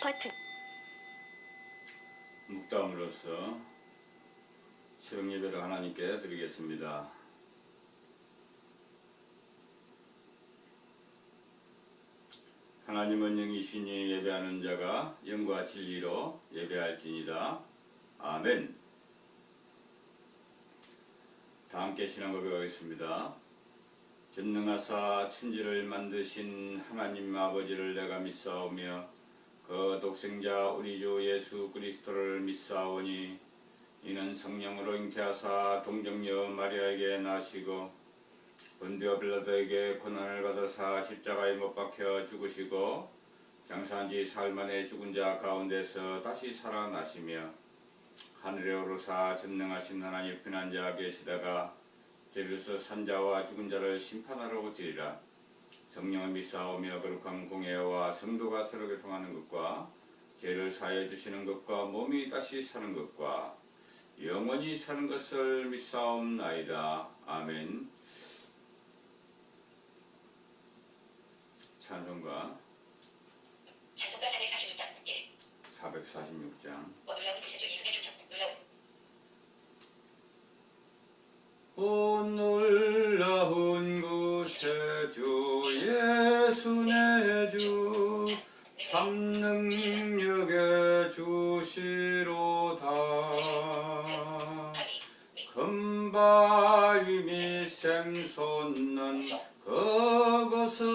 버튼. 묵담으로써 새벽 예배를 하나님께 드리겠습니다. 하나님은 영이시니 예배하는 자가 영과 진리로 예배할지니라. 아멘. 다 함께 신앙 고백하겠습니다. 전능하사 천지를 만드신 하나님 아버지를 내가 믿사오며 그 독생자 우리 주 예수 그리스도를 믿사오니 이는 성령으로 잉태하사 동정녀 마리아에게 나시고 본디오 빌라도에게 고난을 받아사 십자가에 못 박혀 죽으시고 장사한 지 사흘 만에 죽은 자 가운데서 다시 살아나시며 하늘에 오르사 전능하신 하나님 편한 자 계시다가 제루서 산자와 죽은 자를 심판하러 오시리라. 성령을 믿사오며 거룩한 공예와 성도가 서로 교통하는 것과 죄를 사해 주시는 것과 몸이 다시 사는 것과 영원히 사는 것을 믿사옵나이다. 아멘. 찬송가 446장 1 446장 놀라운 구세주 예수의 주천 오 놀라운 구세주 예수 내 주 삼능력의 주시로다. 금바위 및 샘솟는 그것으로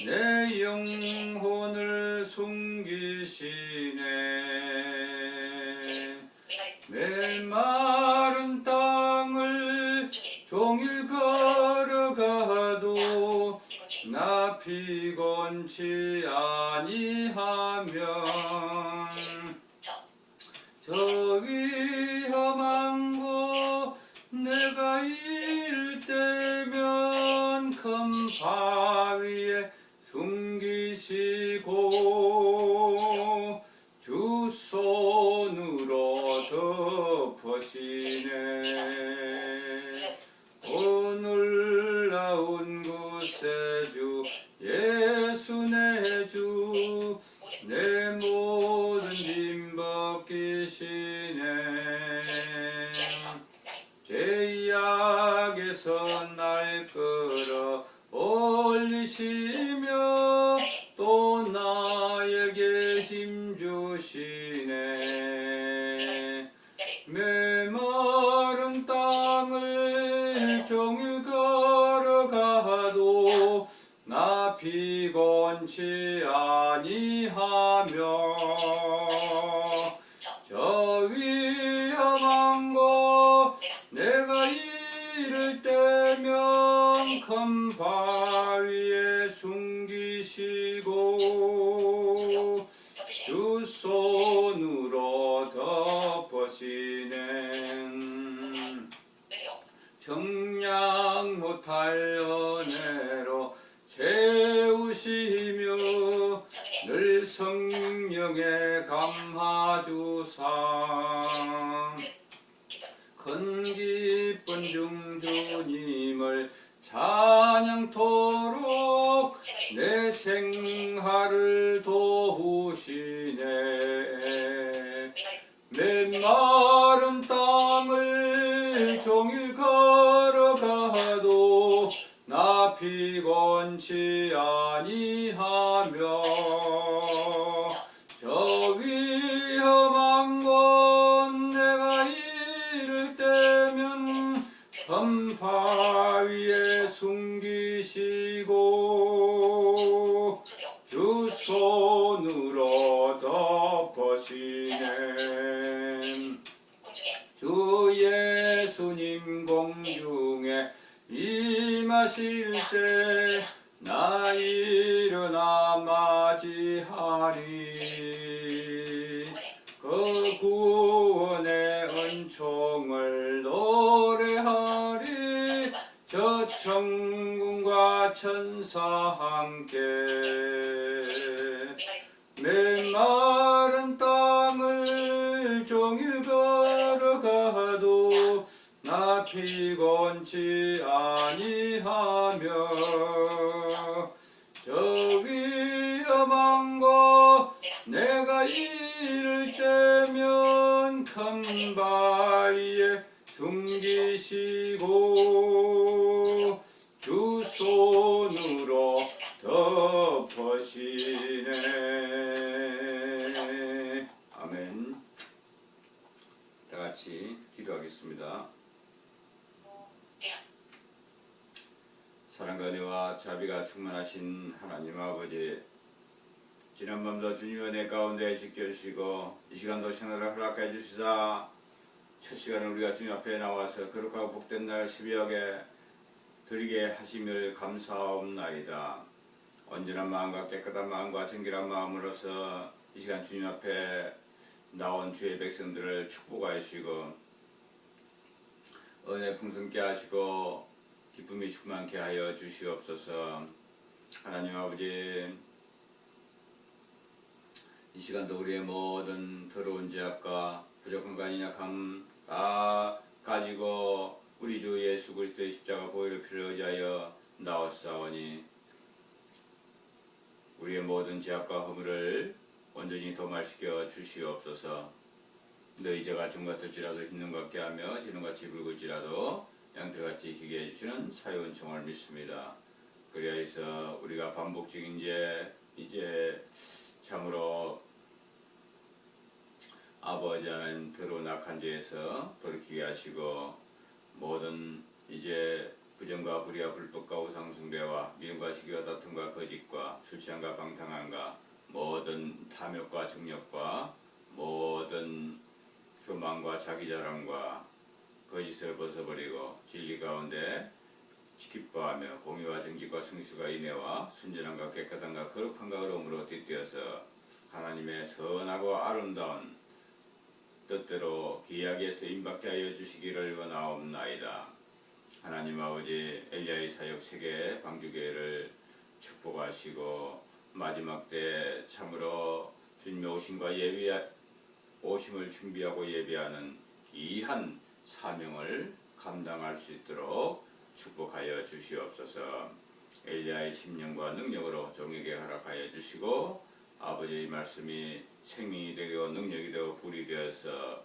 내 영혼을 숨기시네. 메마른 땅을 종일 걸어가도 나 피곤치 아니하면 저 위험한 곳 내가 이를 때면 큰 바위에 숨기시고 주 손으로 덮으시네. 오 놀라운 구세주 예수 내 주 내 모든 짐 벗기시네. 죄악에서 날 끌어 올리시며 또 나에게 힘 주시네. 메마른 땅을 종일 걸어가도 나 피곤치 아니하며 저 위험한 곳 내가 이를 때면 큰 바위에 숨기시고 주 손으로 덮으시네. 정량 못할 은혜로 채우시며 늘 성령에 감화주사 큰 기쁜 중 주님을 찬양토록 내 생활을 도우시네. 메마른 땅을 종일 걸어가도 나 피곤치 아니하며 저 위험한 곳 내가 이를 때면 큰 바위에 숨기시고 주 손으로 덮으시네. 주 예수님 공중에 임하실 때 나 일어나 맞이하리. 그 구원의 은총을 노래하리. 저 천군과 천사 함께 메마른 땅을 종일 걸어가도 나 피곤치 아니하며 저 위험한 곳 내가 이를 때면 큰 바위에 숨기시고 주 손으로 덮으시네. 아멘. 다 같이 기도하겠습니다. 사랑과 은혜와 자비가 충만하신 하나님 아버지, 지난밤도 주님의 은혜 가운데 지켜주시고 이 시간도 생활을 허락해 주시사 첫 시간을 우리가 주님 앞에 나와서 거룩하고 복된 날 새벽에 드리게 하심을 감사옵나이다. 온전한 마음과 깨끗한 마음과 정결한 마음으로서 이 시간 주님 앞에 나온 주의 백성들을 축복하시고 은혜 풍성케 하시고 기쁨이 충만케 하여 주시옵소서. 하나님 아버지, 이 시간도 우리의 모든 더러운 죄악과 부족함과 연약함 다 가지고 우리 주 예수 그리스도의 십자가 보혈의 피를 의지하여 나왔사오니 우리의 모든 죄악과 허물을 온전히 도말시켜 주시옵소서. 너희 죄가 중 같을지라도 흰눈 같게 하며 지름같이 붉을지라도 양털같이 희게 해주시는 사유원 청을 믿습니다. 그리하여서 우리가 반복적인 죄 이제 참으로 아버지 하나님 더러운 악한 죄에서 돌이키게 하시고 모든 이제 부정과 불의와 불법과 우상숭배와 미움과 시기와 다툼과 거짓과 술 취함과 방탕함과 모든 탐욕과 정욕과 모든 교만과 자기자랑과 거짓을 벗어버리고 진리 가운데 기뻐하며 공의와 정직과 성실과 인애와 순전함과 깨끗함과 거룩함과 의로움으로 뒷되어서 하나님의 선하고 아름다운 뜻대로 귀하게 쓰임받게 하여 주시기를 원하옵나이다. 하나님 아버지, 엘리야의 사역 세계 방주교회를 축복하시고 마지막 때 참으로 주님의 오심을 준비하고 예비하는 귀한 사명을 감당할 수 있도록 축복하여 주시옵소서. 엘리야의 심령과 능력으로 종에게 허락하여 주시고 아버지의 말씀이 생명이 되고 능력이 되고 불이 되어서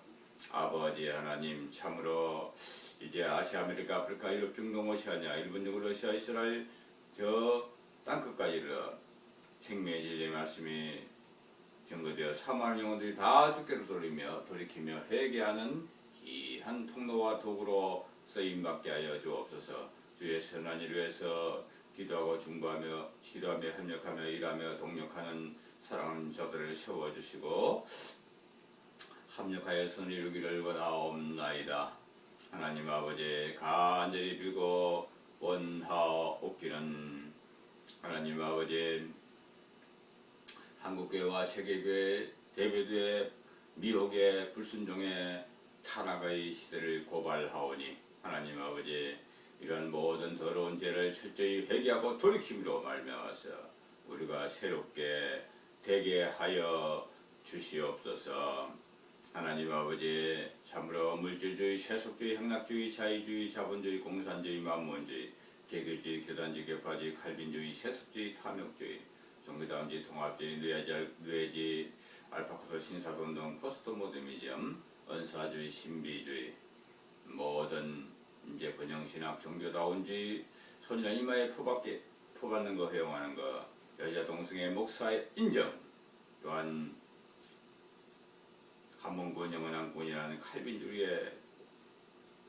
아버지 하나님 참으로 이제 아시아, 아메리카, 아프리카, 유럽, 중동, 오시아냐, 일본, 영국, 러시아, 이스라엘 저 땅끝까지 이르러 생명의 진리의 말씀이 경고되어 사모하는 영혼들이 다 주께로 돌이키며 회개하는 귀한 통로와 도구로 쓰임받게 하여 주옵소서. 주의 선한 일을 위해서 기도하고 중보하며 기도하며 협력하며 일하며 동력하는 사랑하는 자들을 세워주시고 합력하여 선을 이루기를 원하옵나이다. 하나님 아버지, 간절히 빌고 원하옵기는 하나님 아버지, 한국교회와 세계교회 대배도의 미혹의 불순종의 타락의 시대를 고발하오니 하나님 아버지, 이런 모든 더러운 죄를 철저히 회개하고 돌이킴으로 말미암아서 우리가 새롭게 되게 하여 주시옵소서. 하나님 아버지, 참으로 물질주의, 세속주의, 행락주의, 자의주의, 자본주의, 공산주의, 만몬주의, 개교주의, 교단주의, 격파주의, 칼빈주의, 세속주의, 탐욕주의, 종교다운주의, 통합주의, 뇌지, 알파고스, 신사운동, 포스트모더니즘, 은사주의, 신비주의, 모든 이제 번영신학, 종교다운주의, 손이나 이마에 포받는 거 허용하는 거, 여자 동성애 목사의 인정, 또한 한문군 영원한 군이라는 칼빈주의의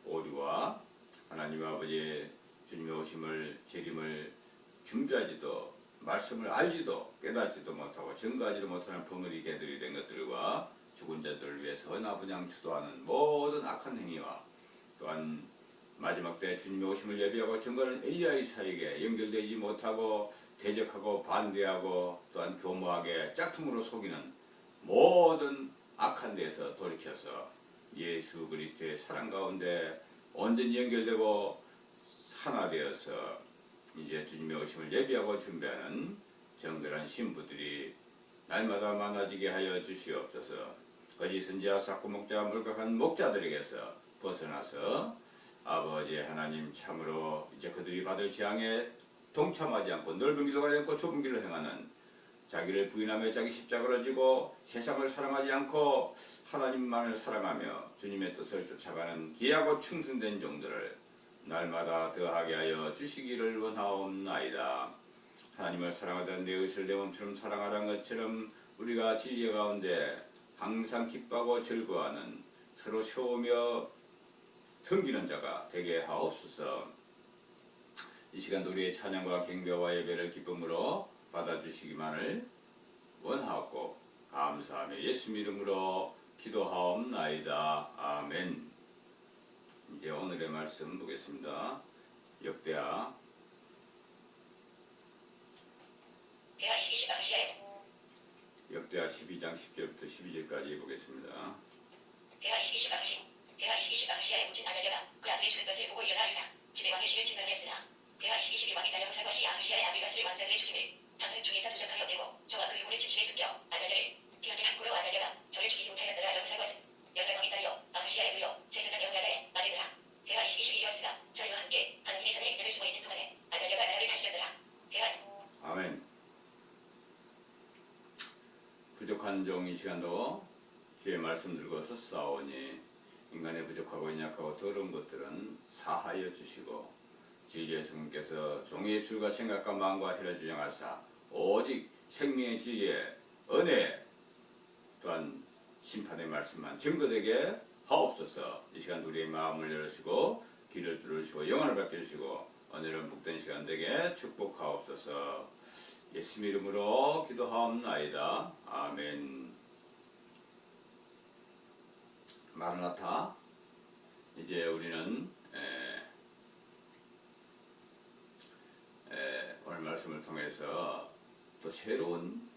오류와 하나님 아버지의 주님의 오심을 재림을 준비하지도 말씀을 알지도 깨닫지도 못하고 증거하지도 못하는 벙어리 개들이 된 것들과 죽은 자들을 위해서 헌화분양 주도하는 모든 악한 행위와 또한 마지막 때 주님의 오심을 예비하고 증거하는 엘리야의 사역에 연결되지 못하고 대적하고 반대하고 또한 교모하게 짝퉁으로 속이는 모든 악한 데에서 돌이켜서 예수 그리스도의 사랑 가운데 온전히 연결되고 하나 되어서 이제 주님의 오심을 예비하고 준비하는 정결한 신부들이 날마다 많아지게 하여 주시옵소서. 거짓 선지자, 사고 목자, 물각한 목자들에게서 벗어나서 아버지 하나님 참으로 이제 그들이 받을 재앙에 동참하지 않고 넓은 길로 가지 않고 좁은 길로 행하는 자기를 부인하며 자기 십자가를 지고 세상을 사랑하지 않고 하나님만을 사랑하며 주님의 뜻을 쫓아가는 귀하고 충성된 종들을 날마다 더하게 하여 주시기를 원하옵나이다. 하나님을 사랑하던 내 의식을 내 몸처럼 사랑하라는 것처럼 우리가 진리 가운데 항상 기뻐하고 즐거워하는 서로 세우며 섬기는 자가 되게 하옵소서. 이 시간도 우리의 찬양과 경배와 예배를 기쁨으로 받아주시기만을 원하옵고 감사하며 예수 이름으로 기도하옵나이다. 아멘. 이제 오늘의 말씀 보겠습니다. 역대하 12장 10절부터 12절까지 보겠습니다. 대하 22시 당시에 묻힌 아달랴가 그 아들이 죽은 것을 보고 일어나리라. 집에 왕의 시를 진멸했으나 대하 22시 왕이 달려서 살 것이 아하시아의 아들 밧을 왕자들의 죽임을 당은 중에서 도적하여 내고 저와 그 유물을 진실에 숨겨 아달랴를 기하게 함부로 아달랴가 저를 죽이지 못하였더라. 여호살 것은 여호갈왕이 딸려 아하시아의 의여 제사장 여호야다의 아들들아. 대하 22시이었으나 저희와 함께 하나님의 전에 이들을 숨어 있는 동안에 아달랴가 나라를 다스렸더라. 대하 아멘. 부족한 종 이 시간도 주의 말씀 들고서 싸우니 인간의 부족하고 연약하고 더러운 것들은 사하여 주시고 진리의 성령께서 종의 입술과 생각과 마음과 혀를 주장하사 오직 생명의 진리의 은혜 또한 심판의 말씀만 증거되게 하옵소서. 이 시간 우리의 마음을 열으시고 귀를 뚫으시고 영혼을 밝혀주시고 오늘은 복된 시간 되게 축복하옵소서. 예수 이름으로 기도하옵나이다. 아멘. 마르나타. 이제 우리는 오늘 말씀을 통해서 또 새로운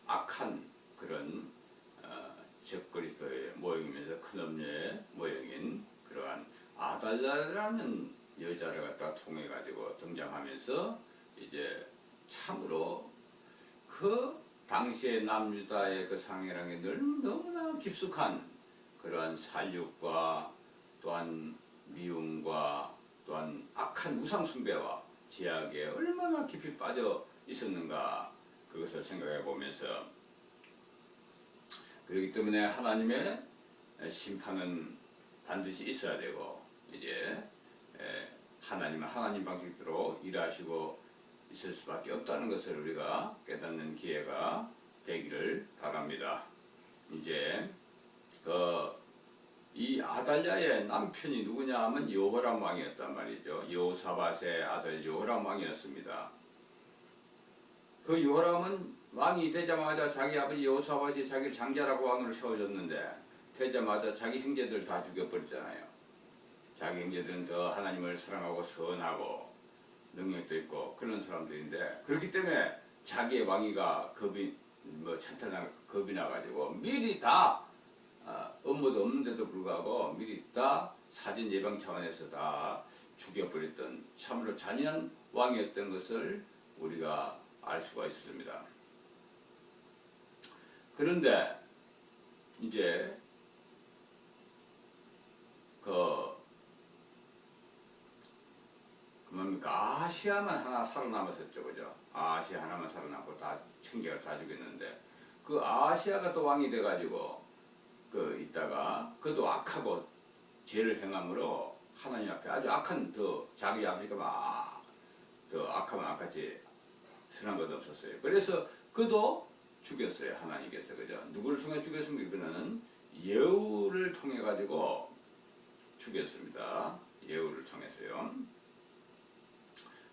악한 그런 적그리스도의 모형이면서 큰 엄녀의 모형인 그러한 아달랴라는 여자를 갖다 통해 가지고 등장하면서 이제 참으로 그 당시의 남유다의 그 상해랑에 너무나 깊숙한 그러한 살육과 또한 미움과 또한 악한 우상숭배와 제약에 얼마나 깊이 빠져 있었는가 그것을 생각해 보면서 그렇기 때문에 하나님의 심판은 반드시 있어야 되고 이제 하나님 방식대로 일하시고 있을 수밖에 없다는 것을 우리가 깨닫는 기회가 되기를 바랍니다. 이제 이 아달랴의 남편이 누구냐 하면 여호람 왕이었단 말이죠. 여호사밧의 아들 여호람 왕이었습니다. 그 여호람은 왕이 되자마자 자기 아버지 여호사밧이 자기를 장자라고 왕으로 세워줬는데 되자마자 자기 형제들 다 죽여버렸잖아요. 자기 형제들은 더 하나님을 사랑하고 선하고 능력도 있고 그런 사람들인데 그렇기 때문에 자기의 왕위가 겁이 나가지고 미리 다 업무도 없는데도 불구하고 미리 다 사진 예방 차원에서 다 죽여버렸던 참으로 잔인한 왕이었던 것을 우리가 알 수가 있습니다. 그런데 이제 뭡니까 아시아만 하나 살아남았었죠, 그죠? 아시아 하나만 살아남고 다 천개가 다 죽였는데 그 아시아가 또 왕이 돼가지고 있다가 그도 악하고 죄를 행함으로 하나님 앞에 아주 악한 자기 아버지가 더 악하면 악하지 선한 것도 없었어요. 그래서 그도 죽였어요, 하나님께서. 그죠? 누구를 통해 죽였습니까? 그는 예후를 통해 가지고 죽였습니다. 예후를 통해서요.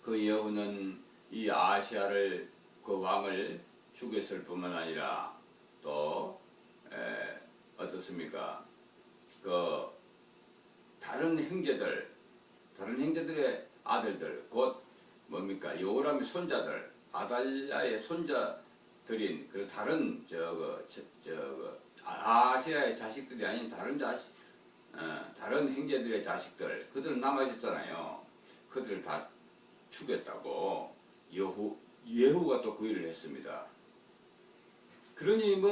그 예후는 이 아시아를 그 왕을 죽였을 뿐만 아니라 또 어떻습니까? 다른 형제들의 아들들 곧 뭡니까? 여호람의 손자들 아달랴의 손자들인 그 다른 아시아의 자식들이 아닌 다른 형제들의 자식들 그들은 남아있었잖아요. 그들을 다 죽였다고 예후가 또 그 일을 했습니다. 그러니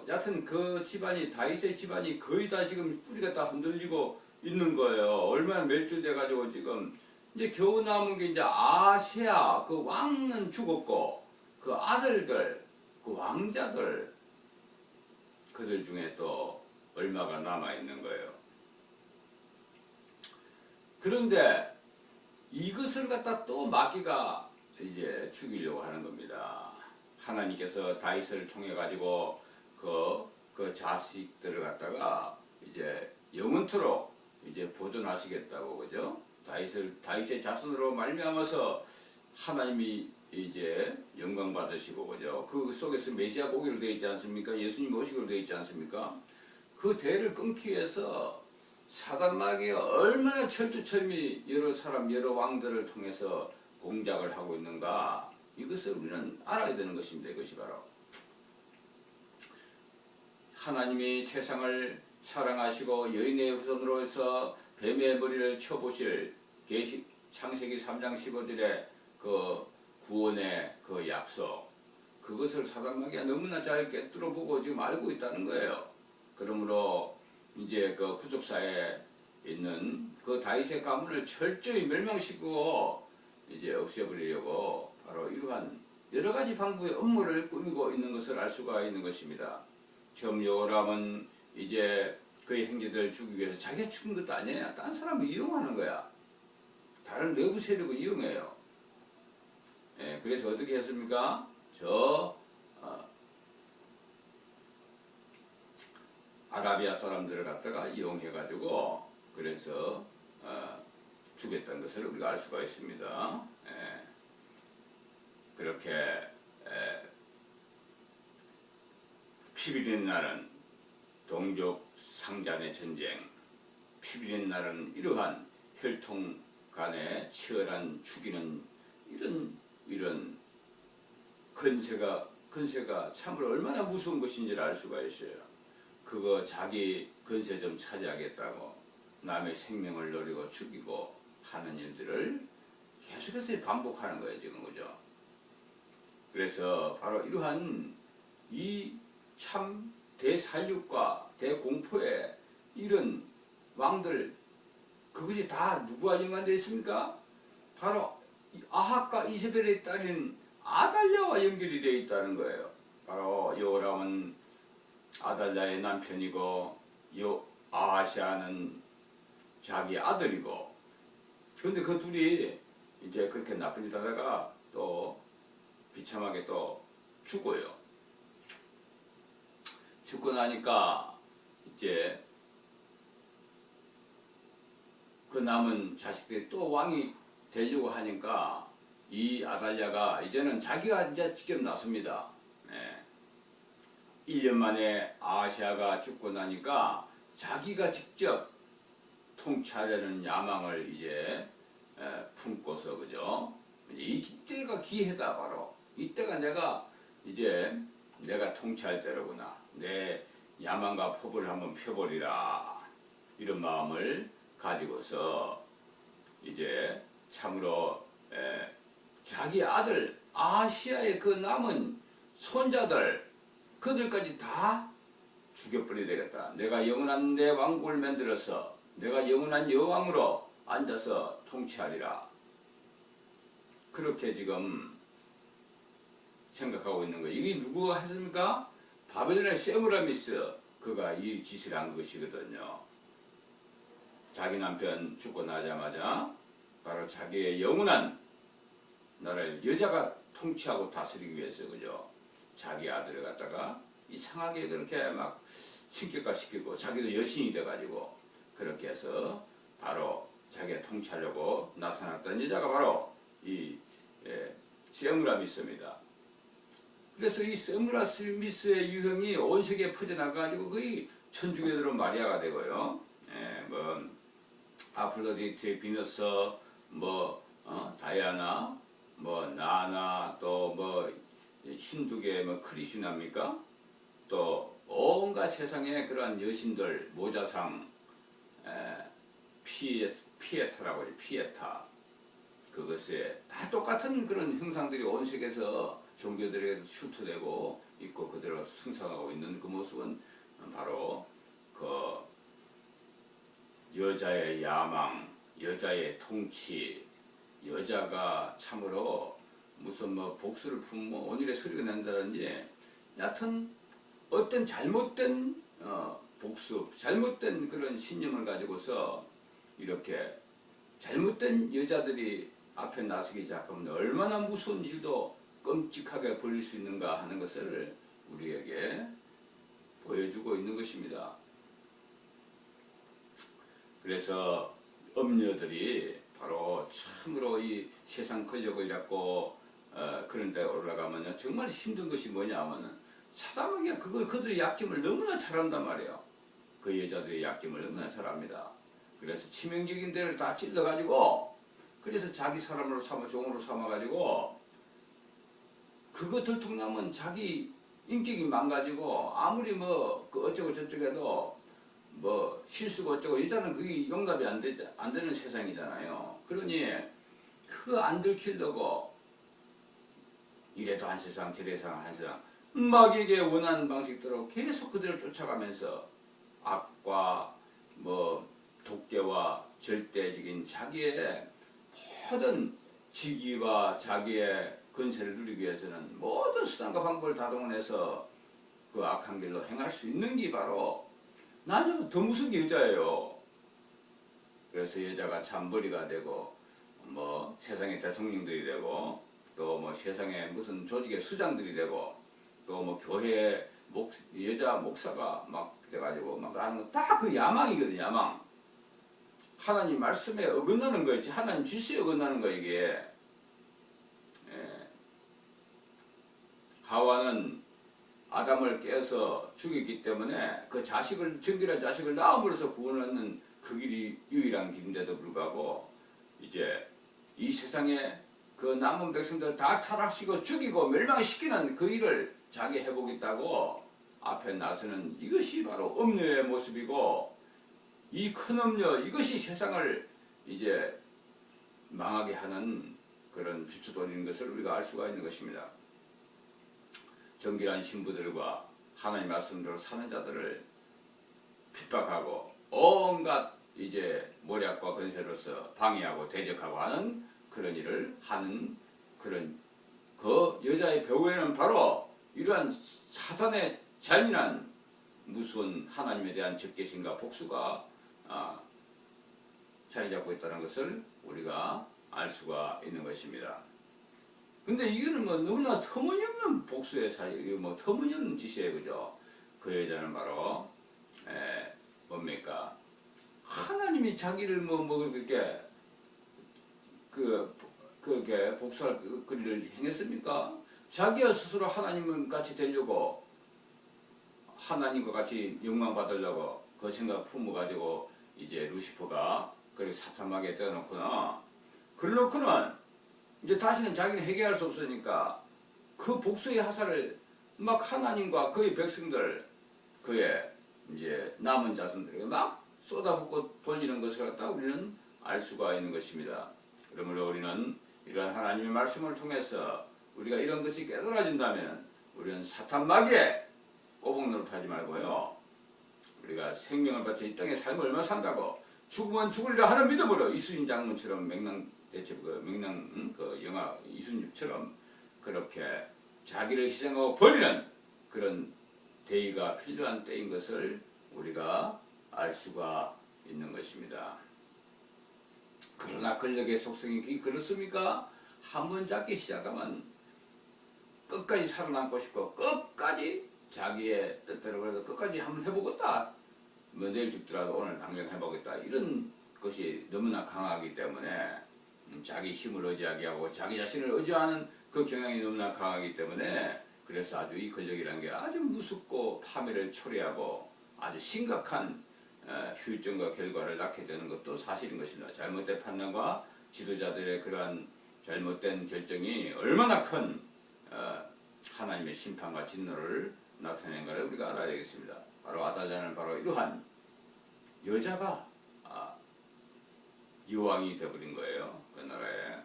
여하튼 그 집안이 다윗의 집안이 거의 다 지금 뿌리가 다 흔들리고 있는 거예요. 얼마나 멸종돼가지고 지금 이제 겨우 남은 게 이제 아시아 그 왕은 죽었고 그 아들들 그 왕자들 그들 중에 또 얼마가 남아 있는 거예요. 그런데 이것을 갖다 또 마귀가 이제 죽이려고 하는 겁니다. 하나님께서 다윗을 통해 가지고 그 자식들을 갖다가 이제 영원토록 이제 보존하시겠다고 그죠? 다윗의 자손으로 말미암아서 하나님이 이제 영광 받으시고 그죠? 그 속에서 메시아가 오기로 되어 있지 않습니까? 예수님 오시기로 되어 있지 않습니까? 그 대를 끊기 위해서 사단 마귀가 얼마나 철두철미 여러 사람 여러 왕들을 통해서 공작을 하고 있는가 이것을 우리는 알아야 되는 것입니다. 이것이 바로 하나님이 세상을 사랑하시고 여인의 후손으로서 뱀의 머리를 쳐보실 창세기 3장 15절의 그 구원의 그 약속 그것을 사단 마귀가 너무나 잘 꿰뚫어 보고 지금 알고 있다는 거예요. 그러므로 이제 그 구속사에 있는 그 다윗의 가문을 철저히 멸망시키고 이제 없애버리려고 바로 이러한 여러 가지 방법의 업무를 꾸미고 있는 것을 알 수가 있는 것입니다. 처음 요람은 이제 그의 형제들을 죽이기 위해서 자기가 죽은 것도 아니에요. 딴 사람을 이용하는 거야. 다른 외부 세력을 이용해요. 예, 그래서 어떻게 했습니까? 아라비아 사람들을 갖다가 이용해가지고 그래서 죽였던 것을 우리가 알 수가 있습니다. 예, 그렇게 피비린 날은 동족 상잔의 전쟁, 피비린 날은 이러한 혈통 간의 치열한 죽이는 이런 건세가 참으로 얼마나 무서운 것인지를 알 수가 있어요. 그거 자기 건세 좀 차지하겠다고 남의 생명을 노리고 죽이고 하는 일들을 계속해서 반복하는 거예요, 지금 그죠? 그래서 바로 이러한 이 참 대살육과 대공포의 이런 왕들 그것이 다 누구와 연관되어 있습니까? 바로 아합과 이세벨의 딸인 아달랴와 연결이 되어 있다는 거예요. 바로 요람은 아달랴의 남편이고 아하시아는 자기 아들이고 그런데 그 둘이 이제 그렇게 나쁜 짓 하다가 또 비참하게 또 죽어요. 죽고 나니까 이제 그 남은 자식들이 또 왕이 되려고 하니까 이 아달랴가 이제는 자기가 이제 직접 나섭니다. 네. 1년 만에 아하시아가 죽고 나니까 자기가 직접 통치하려는 야망을 이제 품고서 그죠? 이제 이때가 기회다 바로 이때가 내가 통치할 때로구나. 내 야망과 포부를 한번 펴버리라. 이런 마음을 가지고서 이제 참으로 자기 아들 아시아의 그 남은 손자들 그들까지 다 죽여버려야 되겠다. 내가 영원한 내 왕국을 만들어서 내가 영원한 여왕으로 앉아서 통치하리라. 그렇게 지금 생각하고 있는 거예요. 이게 누구가 했습니까? 바벨론의 세무라미스 그가 이 짓을 한 것이거든요. 자기 남편 죽고 나자마자 바로 자기의 영원한 나라를 여자가 통치하고 다스리기 위해서 그죠? 자기 아들을 갖다가 이상하게 그렇게 막 신격화시키고 자기도 여신이 돼가지고 그렇게 해서 바로 자기가 통치하려고 나타났던 여자가 바로 이 세무라미스입니다. 그래서 이 세무라미스의 유형이 온 세계에 퍼져나가지고 거의 천주교들은 마리아가 되고요. 아프로디테, 비너스, 다이아나, 나나, 또 힌두계 크리슈나입니까? 또 온갖 세상의 그러한 여신들, 모자상, 피에타라고 하죠. 피에타. 그것에 다 똑같은 그런 형상들이 온 세계에서 종교들에게서 슈트되고 있고 그대로 승성하고 있는 그 모습은 바로 그 여자의 야망, 여자의 통치, 여자가 참으로 무슨 뭐 복수를 품뭐 온일의 소리가 난다든지 여하튼 어떤 잘못된 복수, 잘못된 그런 신념을 가지고서 이렇게 잘못된 여자들이 앞에 나서기 시작하면 얼마나 무서운 일도 끔찍하게 벌릴 수 있는가 하는 것을 우리에게 보여주고 있는 것입니다. 그래서 엄녀들이 바로 참으로 이 세상 권력을 잡고 그런 데 올라가면 정말 힘든 것이 뭐냐 하면은 사단마귀가 그들의 약점을 너무나 잘 안단 말이에요. 그 여자들의 약점을 너무나 잘 압니다. 그래서 치명적인 데를 다 찔러가지고 그래서 자기 사람으로 삼아 종으로 삼아가지고 그거 들통나면 자기 인격이 망가지고 아무리 뭐 그 어쩌고 저쩌고 뭐 실수가 어쩌고 여자는 그게 용납이 안 되는 세상이잖아요. 그러니 그거 안 들키려고 이래도 한 세상 저래도 한 세상 마귀에게 원하는 방식대로 계속 그들을 쫓아가면서 악과 뭐 독재와 절대적인 자기의 모든 직위와 자기의 권세를 누리기 위해서는 모든 수단과 방법을 다 동원해서 그 악한 길로 행할 수 있는 게 바로 난 더 무서운 게 여자예요. 그래서 여자가 참머리가 되고 뭐 세상의 대통령들이 되고 또 뭐 세상의 무슨 조직의 수장들이 되고 또 뭐 교회 여자 목사가 막 돼가지고 막 하는 거 다 그 야망이거든. 야망. 하나님 말씀에 어긋나는 거였지. 하나님 질서에 어긋나는 거 이게. 예. 하와는 아담을 깨서 죽였기 때문에 그 자식을 정결한 자식을 낳음으로써 구원하는 그 길이 유일한 길인데도 불구하고 이제 이 세상에 그 남은 백성들 다 타락시키고 죽이고 멸망시키는 그 일을 자기 해보겠다고 앞에 나서는 이것이 바로 엄녀의 모습이고 이 큰 엄녀 이것이 세상을 이제 망하게 하는 그런 주춧돌인 것을 우리가 알 수가 있는 것입니다. 정결한 신부들과 하나님 말씀대로 사는 자들을 핍박하고 온갖 이제 모략과 권세로서 방해하고 대적하고 하는 그런 일을 하는 그런 그 여자의 배후에는 바로 이러한 사탄의 잔인한 무서운 하나님에 대한 적개심과 복수가 자리 잡고 있다는 것을 우리가 알 수가 있는 것입니다. 근데 이거는 뭐 너무나 터무니없는 복수의 사실, 뭐 터무니없는 짓이에요, 그죠? 그 여자는 바로 뭡니까? 하나님이 자기를 뭐 그렇게 그렇게 복수할 그 일을 행했습니까? 자기가 스스로 하나님 같이 되려고 하나님과 같이 영광 받으려고 그 생각 품어가지고 이제 루시퍼가 그렇게 사탄마귀에 떼어놓구나. 그러놓고는 이제 다시는 자기는 해결할 수 없으니까 그 복수의 화살을 막 하나님과 그의 백성들 그의 이제 남은 자손들에게 막 쏟아붓고 돌리는 것을 갖다 우리는 알 수가 있는 것입니다. 그러므로 우리는 이런 하나님의 말씀을 통해서 우리가 이런 것이 깨달아진다면 우리는 사탄 마귀에 꼬북노릇하지 말고요. 우리가 생명을 바쳐 이 땅에 삶을 얼마 산다고 죽으면 죽으리라 하는 믿음으로 이순신 장군처럼 그 영화 이순신처럼 그렇게 자기를 희생하고 버리는 그런 대의가 필요한 때인 것을 우리가 알 수가 있는 것입니다. 그러나 권력의 속성이 그렇습니까? 한번 잡기 시작하면 끝까지 살아남고 싶고 끝까지 자기의 뜻대로 그래도 끝까지 한번 해보겠다. 뭐 내일 죽더라도 오늘 당장 해보겠다. 이런 것이 너무나 강하기 때문에 자기 힘을 의지하게 하고 자기 자신을 의지하는 그 경향이 너무나 강하기 때문에 그래서 아주 이 권력이라는 게 아주 무섭고 파멸을 초래하고 아주 심각한 후유증과 결과를 낳게 되는 것도 사실인 것입니다. 잘못된 판단과 지도자들의 그러한 잘못된 결정이 얼마나 큰 하나님의 심판과 진노를 나타낸가를 우리가 알아야 되겠습니다. 바로 아달랴는 바로 이러한 여자가 여왕이 되어버린 거예요. 그 나라에.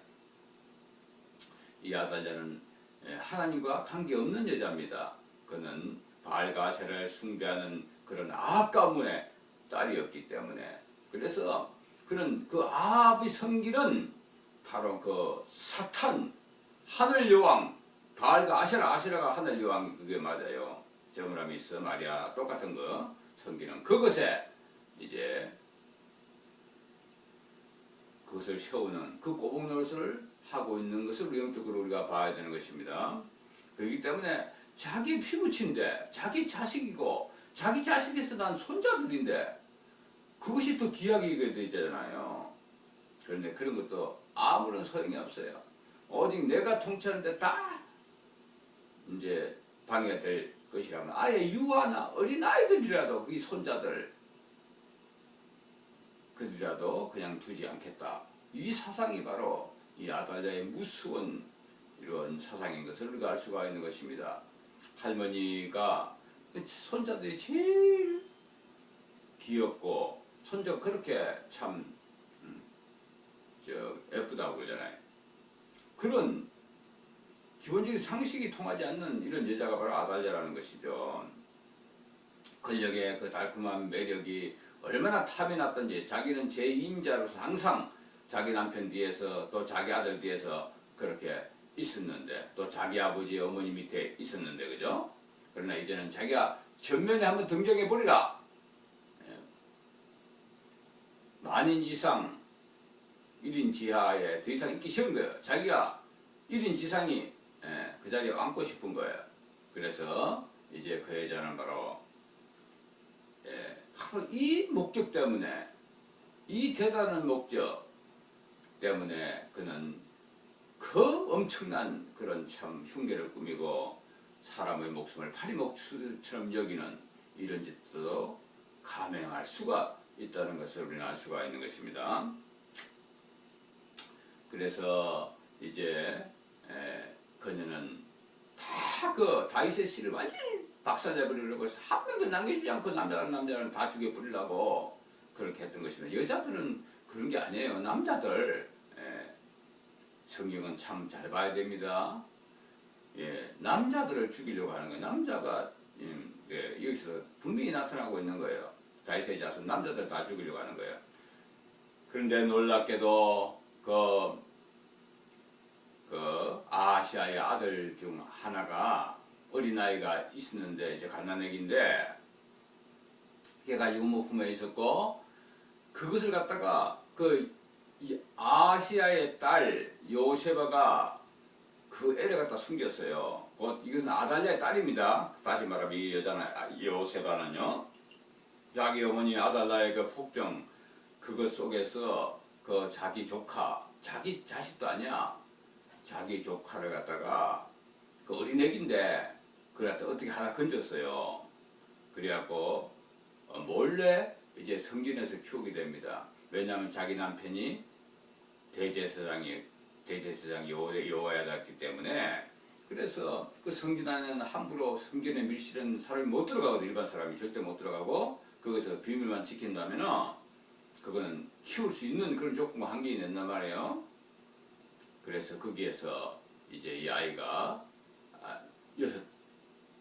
이 아달랴는 하나님과 관계없는 여자입니다. 그는 바알과 아세라를 숭배하는 그런 악가문의 딸이었기 때문에 그래서 그런 그 아합의 성기는 바로 그 사탄, 하늘 여왕, 바알과 아세라가 하늘 여왕, 그게 맞아요. 저무라미스 마리아 똑같은 거 성기는 그것에 이제 그것을 세우는 그 꼬북 노릇을 하고 있는 것을 영적으로 우리가 봐야 되는 것입니다. 그렇기 때문에 자기 피부친데 자기 자식이고 자기 자식에서 난 손자들인데 그것이 또 귀하게 되잖아요. 그런데 그런 것도 아무런 소용이 없어요. 오직 내가 통치하는데 다 이제 방해가 될 것이라면 아예 유아나 어린아이들이라도 그 손자들 그들이라도 그냥 두지 않겠다. 이 사상이 바로 이 아달랴의 무서운 이런 사상인 것을 우리가 알 수가 있는 것입니다. 할머니가 손자들이 제일 귀엽고 손자 그렇게 참 예쁘다고 그러잖아요. 그런 기본적인 상식이 통하지 않는 이런 여자가 바로 아달랴라는 것이죠. 권력의 그 달콤한 매력이 얼마나 탐이 났던지 자기는 제2인자로서 항상 자기 남편 뒤에서 또 자기 아들 뒤에서 그렇게 있었는데 또 자기 아버지 어머니 밑에 있었는데 그죠? 그러나 이제는 자기가 전면에 한번 등장해 버리라. 만인 이상 1인 지하에 더 이상 있기 싫은 거예요. 자기가 1인 지상이 그 자리에 앉고 싶은 거예요. 그래서 이제 그 여자는 바로 이 목적 때문에 이 대단한 목적 때문에 그는 그 엄청난 그런 참 흉계를 꾸미고 사람의 목숨을 파리목수처럼 여기는 이런 짓도 감행할 수가 있다는 것을 우리는 알 수가 있는 것입니다. 그래서 이제 그녀는 다 그 다윗의 씨를 완전히 박살내버리려고 해서 한 명도 남겨주지 않고 남자는 다 죽여버리려고 그렇게 했던 것입니다. 여자들은 그런 게 아니에요. 남자들 성경은 참 잘 봐야 됩니다. 남자들을 죽이려고 하는 거예요. 남자가 여기서 분명히 나타나고 있는 거예요. 다윗의 자손 남자들 다 죽이려고 하는 거예요. 그런데 놀랍게도 그 아하시아의 아들 중 하나가 어린아이가 있었는데 이제 갓난아기인데 걔가 유모품에 있었고 그것을 갖다가 그 아하시아의 딸 요세바가 그 애를 갖다 숨겼어요. 이것은 아달랴의 딸입니다. 다시 말하면 이 여자는 요세바는요. 자기 어머니 아달랴의 그 폭정 그것 속에서 그 자기 조카 자기 자식도 아니야. 자기 조카를 갖다가 그 어린애기인데 그걸 갖다 어떻게 하나 건졌어요. 그래갖고 몰래 이제 성전에서 키우게 됩니다. 왜냐하면 자기 남편이 대제사장 요호야다였기 때문에 그래서 그 성전 안에는 함부로 성전에 밀실은 사람이 못 들어가거든. 일반 사람이 절대 못 들어가고 거기서 비밀만 지킨다면은 그거는 키울 수 있는 그런 조건과 한계가 낸단 말이에요. 그래서 거기에서 이제 이 아이가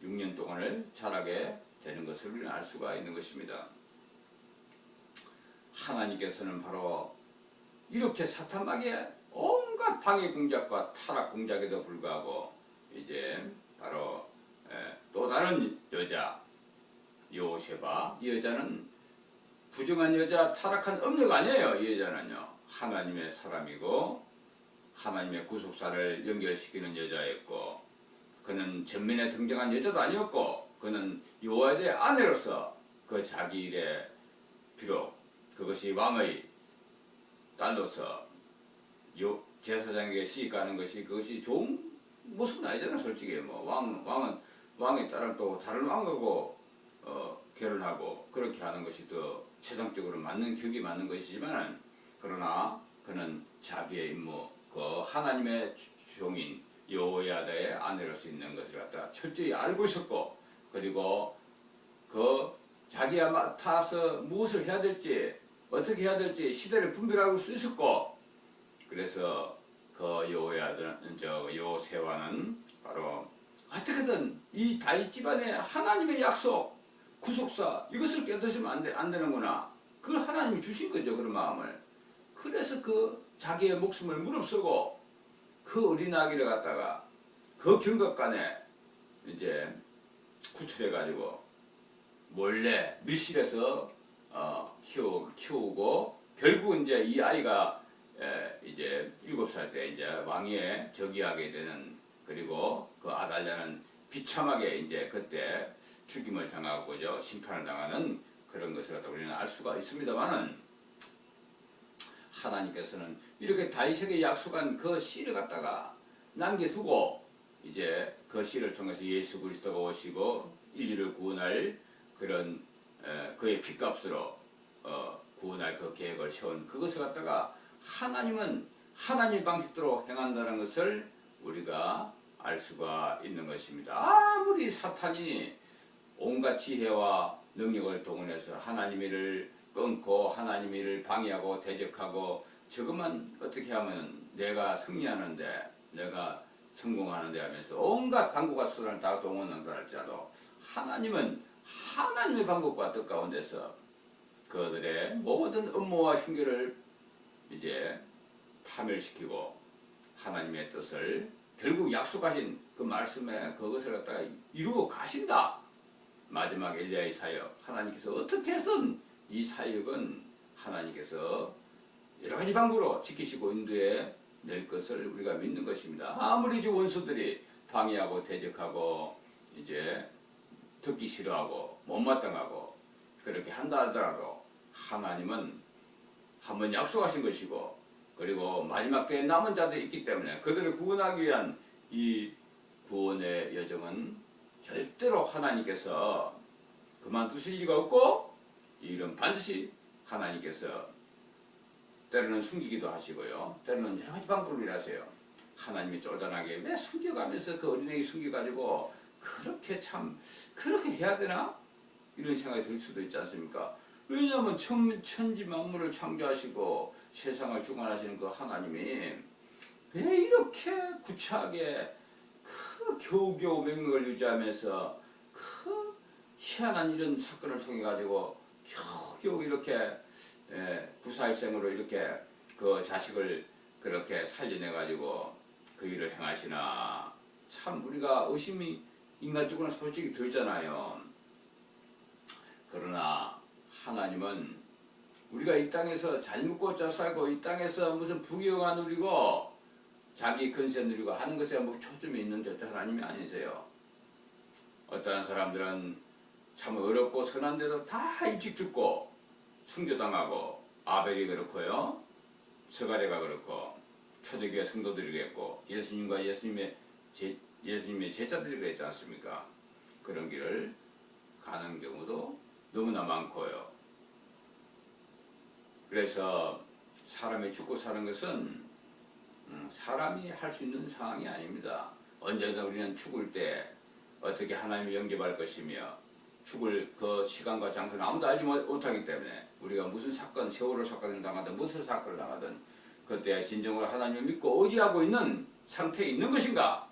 6년 동안을 자라게 되는 것을 우리는 알 수가 있는 것입니다. 하나님께서는 바로 이렇게 사탄마귀의 온갖 방해 공작과 타락 공작에도 불구하고 이제 바로 또 다른 여자 요세바 이 여자는 부정한 여자 타락한 음녀가 아니에요. 이 여자는요 하나님의 사람이고 하나님의 구속사를 연결시키는 여자였고 그는 전면에 등장한 여자도 아니었고 그는 요호야다의 아내로서 그 자기 일에 비록 그것이 왕의 딸로서 제사장에게 시집가는 것이 그것이 좋은 모습은 아니잖아. 솔직히 뭐 왕의 딸은 또 다른 왕하고 결혼하고 그렇게 하는 것이 더 세상적으로 맞는 격이 맞는 것이지만 그러나 그는 자기의 임무 그 하나님의 종인 요호야다의 아내로서 있는 것을 갖다 철저히 알고 있었고 그리고 그 자기가 맡아서 무엇을 해야 될지 어떻게 해야 될지 시대를 분별할 수 있었고 그래서 그 요세와는 바로 어떻게든 이 다윗 집안의 하나님의 약속 구속사 이것을 깨닫으면 안 되는구나 그걸 하나님이 주신 거죠. 그런 마음을. 그래서 그 자기의 목숨을 무릅쓰고 그 어린아기를 갖다가 그 경각간에 이제 구출해가지고 몰래 밀실에서 키우고 결국 이제 이 아이가 이제 7살 때 이제 왕위에 즉위하게 되는, 그리고 그 아달랴는 비참하게 이제 그때 죽임을 당하고죠, 심판을 당하는 그런 것을 갖다 우리는 알 수가 있습니다만은, 하나님께서는 이렇게 다윗에게 약속한 그 씨를 갖다가 남겨두고 이제 그 씨를 통해서 예수 그리스도가 오시고 인류를 구원할 그런 그의 핏값으로 구원할 그 계획을 세운 그것을 갖다가 하나님은 하나님 방식대로 행한다는 것을 우리가 알 수가 있는 것입니다. 아무리 사탄이 온갖 지혜와 능력을 동원해서 하나님의 일을 끊고 하나님의 일을 방해하고 대적하고 저것만 어떻게 하면 내가 승리하는데 내가 성공하는데 하면서 온갖 방법과 수단을 다 동원한다 할지라도 하나님은 하나님의 방법과 뜻 가운데서 그들의 모든 음모와 흉계를 이제 파멸시키고 하나님의 뜻을 결국 약속하신 그 말씀에 그것을 갖다가 이루어 가신다. 마지막 엘리야의 사역, 하나님께서 어떻게 해서든 이 사역은 하나님께서 여러 가지 방법으로 지키시고 인도해 낼 것을 우리가 믿는 것입니다. 아무리 이제 원수들이 방해하고 대적하고 이제 듣기 싫어하고 못마땅하고 그렇게 한다 하더라도 하나님은 한번 약속하신 것이고, 그리고 마지막 때에 남은 자들이 있기 때문에 그들을 구원하기 위한 이 구원의 여정은 절대로 하나님께서 그만두실 리가 없고, 이 일은 반드시 하나님께서 때로는 숨기기도 하시고요, 때로는 여러 가지 방법으로 일하세요. 하나님이 쪼잔하게 왜 숨겨가면서 그 어린애기 숨겨가지고 그렇게 참 그렇게 해야 되나? 이런 생각이 들 수도 있지 않습니까? 왜냐하면 천지 만물을 창조하시고 세상을 주관하시는 그 하나님이 왜 이렇게 구차하게 그 겨우겨우 명맥을 유지하면서 그 희한한 이런 사건을 통해 가지고 겨우겨우 이렇게 구사일생으로 이렇게 그 자식을 그렇게 살려내 가지고 그 일을 행하시나? 참 우리가 의심이 인간적으로는 솔직히 들잖아요. 그러나 하나님은 우리가 이 땅에서 잘 먹고 잘 살고 이 땅에서 무슨 부귀영화 누리고 자기 근세 누리고 하는 것에 뭐 초점이 있는 절대 하나님이 아니세요. 어떠한 사람들은 참 어렵고 선한데도 다 일찍 죽고 순교당하고, 아벨이 그렇고요, 스가랴가 그렇고, 초대교회 성도들이 그랬고, 예수님과 예수님의 제자들이 그랬지 않습니까? 그런 길을 가는 경우도 너무나 많고요. 그래서 사람이 죽고 사는 것은 사람이 할 수 있는 상황이 아닙니다. 언제나 우리는 죽을 때 어떻게 하나님을 영접할 것이며 죽을 그 시간과 장소는 아무도 알지 못하기 때문에 우리가 무슨 사건, 세월호 사건을 당하든 무슨 사건을 당하든 그때 진정으로 하나님을 믿고 의지하고 있는 상태에 있는 것인가?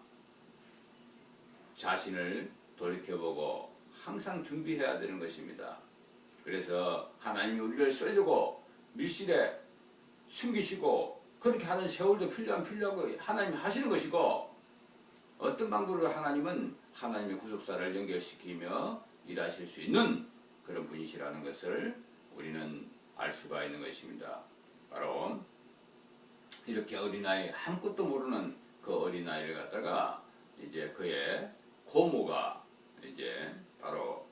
자신을 돌이켜보고 항상 준비해야 되는 것입니다. 그래서 하나님이 우리를 쓰려고 밀실에 숨기시고 그렇게 하는 세월도 필요하고 하나님이 하시는 것이고, 어떤 방법으로 하나님은 하나님의 구속사를 연결시키며 일하실 수 있는 그런 분이시라는 것을 우리는 알 수가 있는 것입니다. 바로 이렇게 어린아이, 아무것도 모르는 그 어린아이를 갖다가 이제 그의 고모가 이제 바로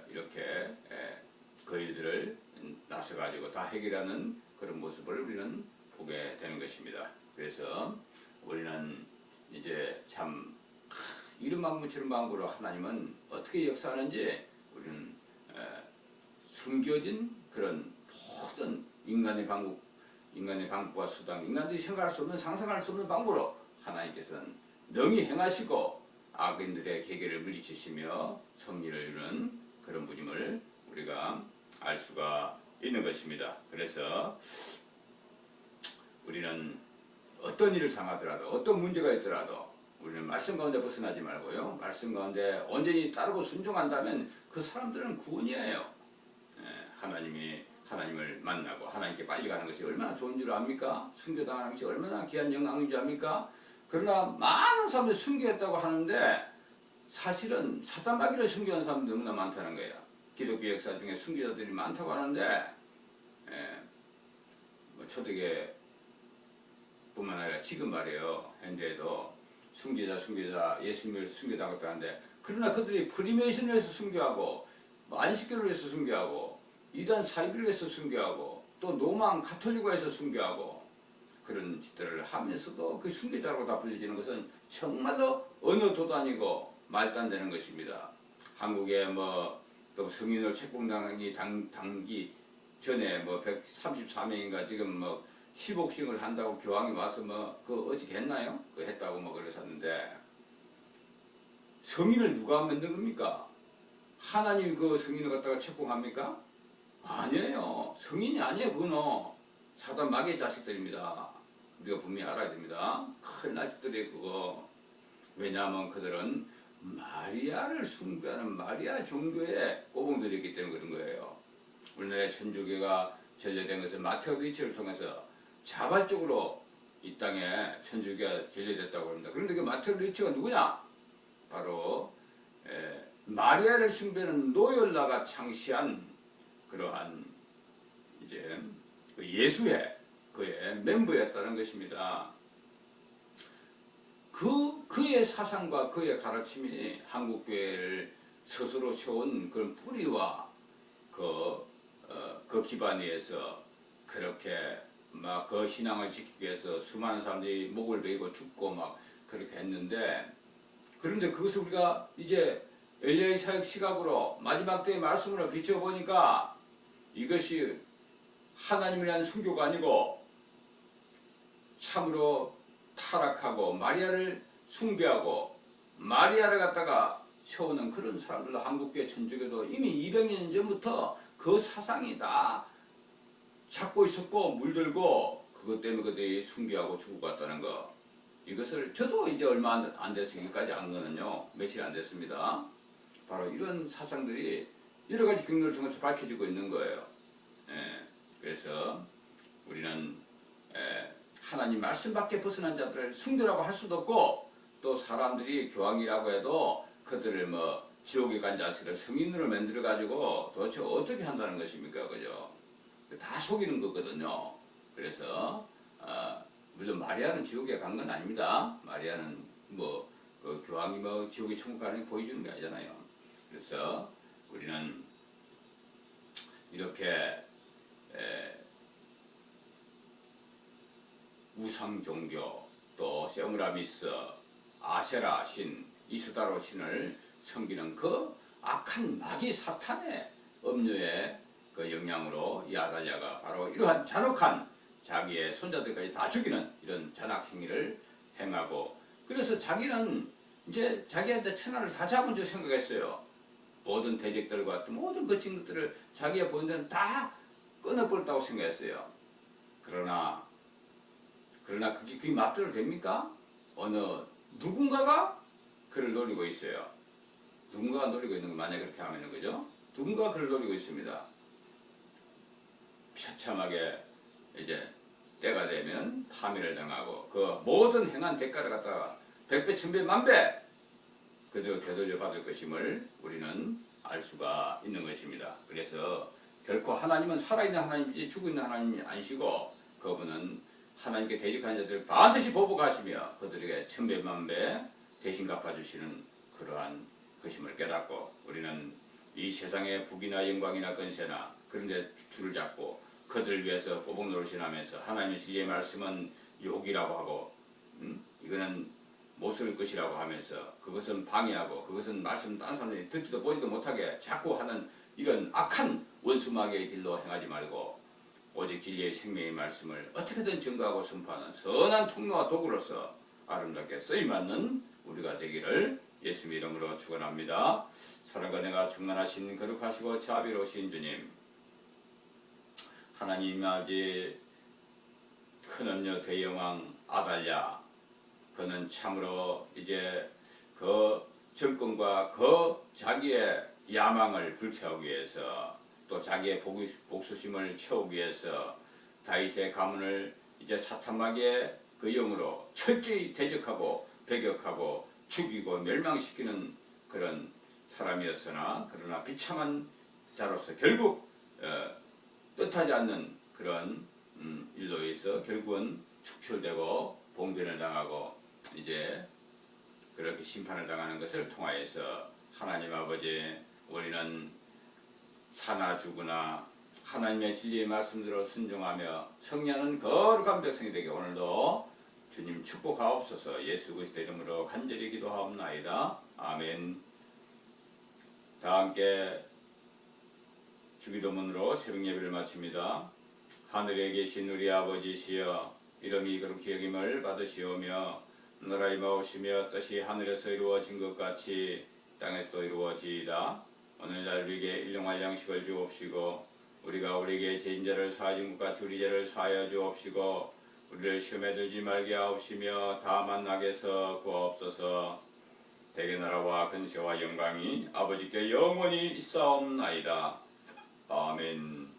이렇게 그 일들을 나서가지고 다 해결하는 그런 모습을 우리는 보게 되는 것입니다. 그래서 우리는 이제 참 이런 방법 저런 방법으로 하나님은 어떻게 역사하는지 우리는 숨겨진 그런 모든 인간의 방법과 수단, 인간들이 생각할 수 없는 상상할 수 없는 방법으로 하나님께서는 능히 행하시고 악인들의 계계를 물리치시며 성리를 이루는 그런 분임을 우리가 알 수가 있는 것입니다. 그래서 우리는 어떤 일을 당하더라도 어떤 문제가 있더라도 우리는 말씀 가운데 벗어나지 말고요, 말씀 가운데 온전히 따르고 순종한다면 그 사람들은 구원이에요. 하나님이 하나님을 만나고 하나님께 빨리 가는 것이 얼마나 좋은 줄 압니까? 순교당하는 것이 얼마나 귀한 영광인 줄 압니까? 그러나 많은 사람들이 순교했다고 하는데 사실은 사탄마귀를 순교한 사람들이 너무나 많다는 거예요. 기독교 역사 중에 순교자들이 많다고 하는데 뭐 초대계 뿐만 아니라 지금 말이에요. 현재에도 순교자 예수님을 순교당했다 하는데 그러나 그들이 프리메이션을 해서 순교하고 안식교를 해서 순교하고 이단 사이비를 해서 순교하고 또 노망 가톨릭화해서 순교하고 그런 짓들을 하면서도 그 순교자라고 다 불려지는 것은 정말로 어느 도도 아니고 말도 안 되는 것입니다. 한국에 뭐 또 성인으로 책봉당하기 당기 전에 뭐 134명인가 지금 뭐 10옥씩을 한다고 교황이 와서 뭐 그거 어찌 했나요? 그 했다고 뭐 그러셨는데 성인을 누가 만든 겁니까? 하나님 그 성인을 갖다가 책봉합니까? 아니에요. 성인이 아니에요. 그거는 사단 마귀의 자식들입니다. 우리가 분명히 알아야 됩니다. 큰일 날 짓들이에요 그거. 왜냐하면 그들은 마리아를 숭배하는 마리아 종교의 꼬봉들이기 때문에 그런 거예요. 우리나라의 천주교가 전래된 것은 마테오 리치를 통해서 자발적으로 이 땅에 천주교가 전래됐다고 합니다. 그런데 그 마테오 리치가 누구냐? 바로 마리아를 숭배하는 노열라가 창시한 그러한 이제 그 예수의 그의 멤버였다는 것입니다. 그의 사상과 그의 가르침이 한국교회를 스스로 세운 그런 뿌리와 그 기반 위에서 그렇게 막 그 신앙을 지키기 위해서 수많은 사람들이 목을 베이고 죽고 막 그렇게 했는데 그런데 그것을 우리가 이제 엘리야의 사역 시각으로 마지막 때의 말씀으로 비춰보니까 이것이 하나님을 위한 순교가 아니고 참으로 타락하고 마리아를 숭배하고 마리아를 갖다가 세우는 그런 사람들도 한국교회 천주교도 이미 200년 전부터 그 사상이 다 잡고 있었고 물들고 그것 때문에 그들이 숭배하고 죽고 갔다는 거 이것을 저도 이제 얼마 안 돼서 여기까지 안 거는요 며칠 안 됐습니다. 바로 이런 사상들이 여러 가지 경로를 통해서 밝혀지고 있는 거예요. 그래서 우리는 하나님 말씀밖에 벗어난 자들을 순교라고 할 수도 없고 또 사람들이 교황이라고 해도 그들을 뭐 지옥에 간 자식을 성인으로 만들어 가지고 도대체 어떻게 한다는 것입니까, 그죠? 다 속이는 거거든요. 그래서 물론 마리아는 지옥에 간 건 아닙니다. 마리아는 뭐 그 교황이 뭐 지옥에 천국 가는 게 보여주는 게 아니잖아요. 그래서 우리는 이렇게 우상 종교 또 세무라미스, 아세라 신, 이스다로 신을 섬기는 그 악한 마귀 사탄의 음료의 그 영향으로 이 아달랴가 바로 이러한 잔혹한 자기의 손자들까지 다 죽이는 이런 잔악 행위를 행하고 그래서 자기는 이제 자기한테 천하를 다 잡은 줄 생각했어요. 모든 대적들과 또 모든 그 친구들을 자기가 보는 데는 다 끊어버렸다고 생각했어요. 그러나 그게 맞대로 됩니까? 누군가가 그를 노리고 있어요. 누군가가 노리고 있는 거 만약에 그렇게 하면은 그죠? 누군가가 그를 노리고 있습니다. 처참하게 이제 때가 되면 파멸을 당하고 그 모든 행한 대가를 갖다가 100배, 1000배, 만배 그대로 되돌려 받을 것임을 우리는 알 수가 있는 것입니다. 그래서 결코 하나님은 살아있는 하나님이지 죽어있는 하나님이 아니시고 그분은 하나님께 대적한 자들을 반드시 보복하시며 그들에게 1000배, 만배 대신 갚아주시는 그러한 것임을 깨닫고 우리는 이 세상의 부귀나 영광이나 권세나 그런 데 줄을 잡고 그들을 위해서 꼬복 노릇이나면서 하나님의 진리의 말씀은 욕이라고 하고 이거는 못 쓸 것이라고 하면서 그것은 방해하고 그것은 말씀 다른 사람들이 듣지도 보지도 못하게 자꾸 하는 이런 악한 원수마귀의 길로 행하지 말고 오직 진리의 생명의 말씀을 어떻게든 증거하고 선포하는 선한 통로와 도구로서 아름답게 쓰임받는 우리가 되기를 예수님 이름으로 축원합니다. 사랑과 내가 충만하신 거룩하시고 자비로우신 주님 하나님 아버지 큰언녀 대영왕 아달랴 그는 참으로 이제 그 정권과 그 자기의 야망을 불태우기 위해서 또 자기의 복수심을 채우기 위해서 다윗의 가문을 이제 사탄마귀의 그 영으로 철저히 대적하고 배격하고 죽이고 멸망시키는 그런 사람이었으나 그러나 비참한 자로서 결국 뜻하지 않는 그런 일로 해서 결국은 축출되고 봉변을 당하고 이제 그렇게 심판을 당하는 것을 통하여서 하나님 아버지 우리는 사나 죽으나 하나님의 진리의 말씀대로 순종하며 성령은 거룩한 백성이 되게 오늘도 주님 축복하옵소서. 예수 그리스도 이름으로 간절히 기도하옵나이다. 아멘. 다 함께 주기도문으로 새벽 예배를 마칩니다. 하늘에 계신 우리 아버지시여 이름이 거룩히 여김을 받으시오며 나라의 마오시며 뜻이 하늘에서 이루어진 것 같이 땅에서도 이루어지이다. 오늘날 우리에게 일용할 양식을 주옵시고 우리가 우리에게 죄인자를 사하신 것 같이 우리 죄를 사하여 주옵시고 우리를 시험에 들지 말게 하옵시며 다만 악에서 구하옵소서. 대개 나라와 근세와 영광이 아버지께 영원히 있사옵나이다. 아멘.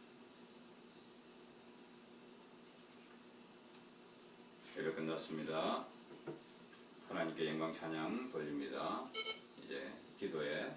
예배 끝났습니다. 하나님께 영광 찬양 돌립니다. 이제 기도에